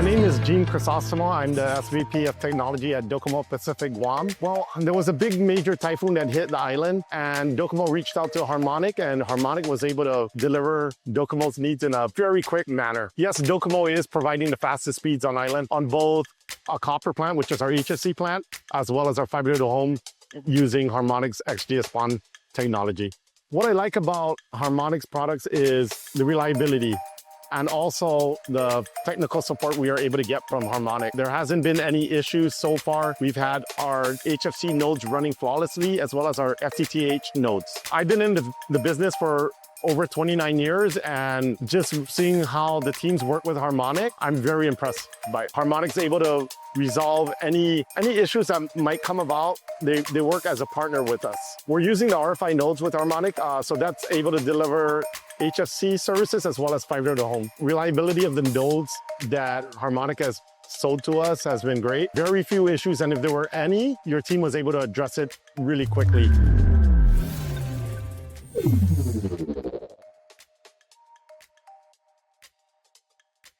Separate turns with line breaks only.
name is Crisostomo. I'm the SVP of Technology at DOCOMO Pacific, Guam. Well, there was a big major typhoon that hit the island, and DOCOMO reached out to Harmonic, and Harmonic was able to deliver DOCOMO's needs in a very quick manner. Yes, DOCOMO is providing the fastest speeds on island on both a copper plant, which is our HFC plant, as well as our fiber to the home using Harmonic's XGS-PON technology. What I like about Harmonic's products is the reliability and also the technical support we are able to get from Harmonic. There hasn't been any issues so far. We've had our HFC nodes running flawlessly, as well as our FTTH nodes. I've been in the business for over 29 years, and just seeing how the teams work with Harmonic, I'm very impressed by it. Harmonic's able to resolve any issues that might come about. They work as a partner with us. We're using the RFI nodes with Harmonic, so that's able to deliver HFC services as well as fiber to the home. Reliability of the nodes that Harmonic has sold to us has been great. Very few issues, and if there were any, your team was able to address it really quickly.